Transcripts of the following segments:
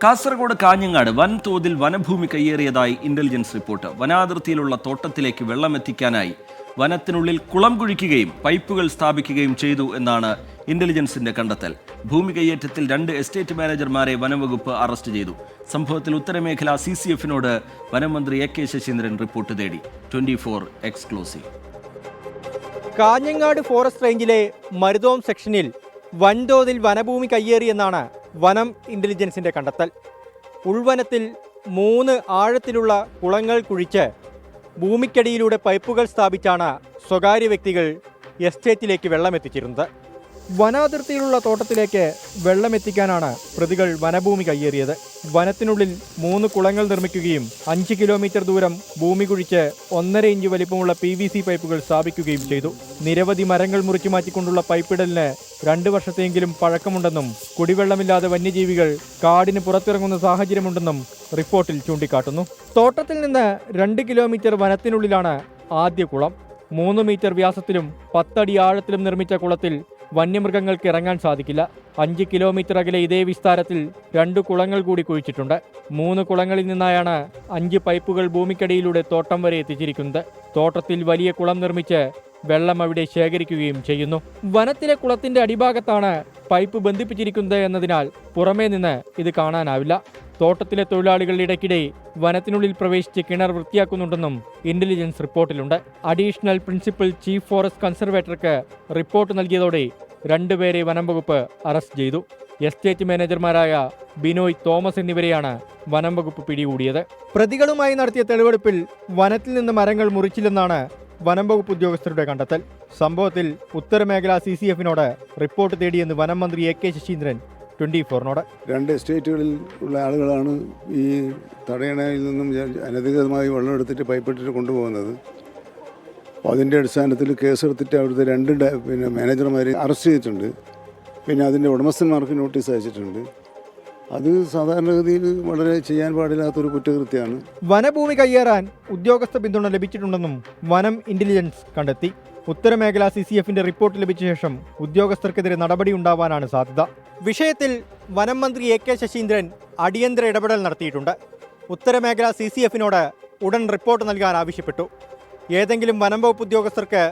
കാസർഗോഡ് കാഞ്ഞങ്ങാട് വൻതോതിൽ വനഭൂമി കയ്യേറിയതായി intelligence report. വനാതിർത്തിയിലുള്ള തോട്ടത്തിലേക്ക് വെള്ളമെത്തിക്കാനായി വനത്തിനുള്ളിൽ കുളം കുഴിക്കുകയും പൈപ്പുകൾ സ്ഥാപിക്കുകയും ചെയ്തു എന്നാണ് ഇന്റലിജൻസിന്റെ കണ്ടെത്തൽ. ഭൂമി കയ്യേറ്റത്തിൽ 2 എസ്റ്റേറ്റ് മാനേജർമാരെ വനംവകുപ്പ് അറസ്റ്റ് ചെയ്തു. സംഭവത്തിൽ ഉത്തരമേഖല CCF-നോട് വനമന്ത്രി AK ശശീന്ദ്രൻ റിപ്പോർട്ട് തേടി. 24 എക്സ്ക്ലൂസീവ്. കാഞ്ഞങ്ങാട് ഫോറസ്റ്റ് റേഞ്ചിലെ മരുതോം സെക്ഷനിൽ വൻതോതിൽ വനഭൂമി കയ്യേറിയെന്നാണ് വനം ഇന്റലിജൻസിന്റെ കണ്ടെത്തൽ. ഉൾവനത്തിൽ 3 ആഴത്തിലുള്ള കുളങ്ങൾ കുഴിച്ച് ഭൂമിക്കടിയിലൂടെ പൈപ്പുകൾ സ്ഥാപിച്ചാണ് സ്വകാര്യ വ്യക്തികൾ എസ്റ്റേറ്റിലേക്ക് വെള്ളമെത്തിച്ചിരുന്നത്. വനാതിർത്തിയിലുള്ള തോട്ടത്തിലേക്ക് വെള്ളമെത്തിക്കാനാണ് പ്രതികൾ വനഭൂമി കയ്യേറിയത്. വനത്തിനുള്ളിൽ 3 കുളങ്ങൾ നിർമ്മിക്കുകയും 5 കിലോമീറ്റർ ദൂരം ഭൂമി കുഴിച്ച് 1.5 ഇഞ്ച് വലിപ്പമുള്ള PVC പൈപ്പുകൾ സ്ഥാപിക്കുകയും ചെയ്തു. നിരവധി മരങ്ങൾ മുറിച്ചു മാറ്റിക്കൊണ്ടുള്ള പൈപ്പിടലിന് 2 വർഷത്തെങ്കിലും പഴക്കമുണ്ടെന്നും കുടിവെള്ളമില്ലാതെ വന്യജീവികൾ കാടിന് പുറത്തിറങ്ങുന്ന സാഹചര്യമുണ്ടെന്നും റിപ്പോർട്ടിൽ ചൂണ്ടിക്കാട്ടുന്നു. തോട്ടത്തിൽ നിന്ന് 2 കിലോമീറ്റർ വനത്തിനുള്ളിലാണ് ആദ്യ കുളം. 3 മീറ്റർ വ്യാസത്തിലും 10 അടി ആഴത്തിലും നിർമ്മിച്ച കുളത്തിൽ വന്യമൃഗങ്ങൾക്ക് ഇറങ്ങാൻ സാധിക്കില്ല. 5 കിലോമീറ്റർ അകലെ ഇതേ വിസ്താരത്തിൽ 2 കുളങ്ങൾ കൂടി കുഴിച്ചിട്ടുണ്ട്. 3 കുളങ്ങളിൽ നിന്നായാണ് 5 പൈപ്പുകൾ ഭൂമിക്കടിയിലൂടെ തോട്ടം വരെ എത്തിച്ചിരിക്കുന്നത്. തോട്ടത്തിൽ വലിയ കുളം നിർമ്മിച്ച് വെള്ളം അവിടെ ശേഖരിക്കുകയും ചെയ്യുന്നു. വനത്തിലെ കുളത്തിന്റെ അടിഭാഗത്താണ് പൈപ്പ് ബന്ധിപ്പിച്ചിരിക്കുന്നത് എന്നതിനാൽ പുറമേ നിന്ന് ഇത് കാണാനാവില്ല. തോട്ടത്തിലെ തൊഴിലാളികൾ ഇടയ്ക്കിടെ വനത്തിനുള്ളിൽ പ്രവേശിച്ച് കിണർ വൃത്തിയാക്കുന്നുണ്ടെന്നും ഇന്റലിജൻസ് റിപ്പോർട്ടിലുണ്ട്. അഡീഷണൽ പ്രിൻസിപ്പൽ ചീഫ് ഫോറസ്റ്റ് കൺസർവേറ്റർക്ക് റിപ്പോർട്ട് നൽകിയതോടെ 2 പേരെ വനംവകുപ്പ് അറസ്റ്റ് ചെയ്തു. എസ്റ്റേറ്റ് മാനേജർമാരായ ബിനോയ് തോമസ് എന്നിവരെയാണ് വനംവകുപ്പ് പിടികൂടിയത്. പ്രതികളുമായി നടത്തിയ തെളിവെടുപ്പിൽ വനത്തിൽ നിന്ന് മരങ്ങൾ മുറിച്ചില്ലെന്നാണ് വനംവകുപ്പ് ഉദ്യോഗസ്ഥരുടെ കണ്ടെത്തൽ. സംഭവത്തിൽ ഉത്തരമേഖല CCF-നോട് റിപ്പോർട്ട് തേടിയെന്ന് വനം മന്ത്രി AK ശശീന്ദ്രൻ 24-നോട്. 2 എസ്റ്റേറ്റുകളിൽ ഉള്ള ആളുകളാണ് ഈ തടയണയിൽ നിന്നും അനധികൃതമായി വെള്ളം എടുത്തിട്ട് പൈപ്പിട്ടിട്ട് കൊണ്ടുപോകുന്നത്. അപ്പോൾ അതിൻ്റെ അടിസ്ഥാനത്തിൽ കേസെടുത്തിട്ട് അവിടുത്തെ 2 മാനേജർമാരെ അറസ്റ്റ് ചെയ്തിട്ടുണ്ട്. പിന്നെ അതിൻ്റെ ഉടമസ്ഥന്മാർക്ക് നോട്ടീസ് അയച്ചിട്ടുണ്ട്. അത് സാധാരണഗതിയിൽ വളരെ ചെയ്യാൻ പാടില്ലാത്തൊരു കുറ്റകൃത്യമാണ്. വനഭൂമി കയ്യേറാൻ ഉദ്യോഗസ്ഥ പിന്തുണ ലഭിച്ചിട്ടുണ്ടെന്നും വനം ഇന്റലിജൻസ് കണ്ടെത്തി. ഉത്തരമേഖല CCF-ന്റെ റിപ്പോർട്ട് ലഭിച്ച ശേഷം ഉദ്യോഗസ്ഥർക്കെതിരെ നടപടിയുണ്ടാവാനാണ് സാധ്യത. വിഷയത്തിൽ വനം മന്ത്രി AK ശശീന്ദ്രൻ അടിയന്തര ഇടപെടൽ നടത്തിയിട്ടുണ്ട്. ഉത്തരമേഖല CCF-നോട് ഉടൻ റിപ്പോർട്ട് നൽകാൻ ആവശ്യപ്പെട്ടു. ഏതെങ്കിലും വനം വകുപ്പ് ഉദ്യോഗസ്ഥർക്ക്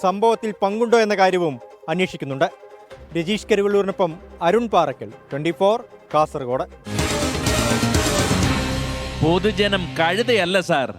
സംഭവത്തിൽ പങ്കുണ്ടോ എന്ന കാര്യവും അന്വേഷിക്കുന്നുണ്ട്. രജീഷ് കരുവള്ളൂരിനൊപ്പം അരുൺ പാറക്കൽ, 24 കാസർഗോഡ്. പൊതുജനം കഴുതയല്ല സാർ.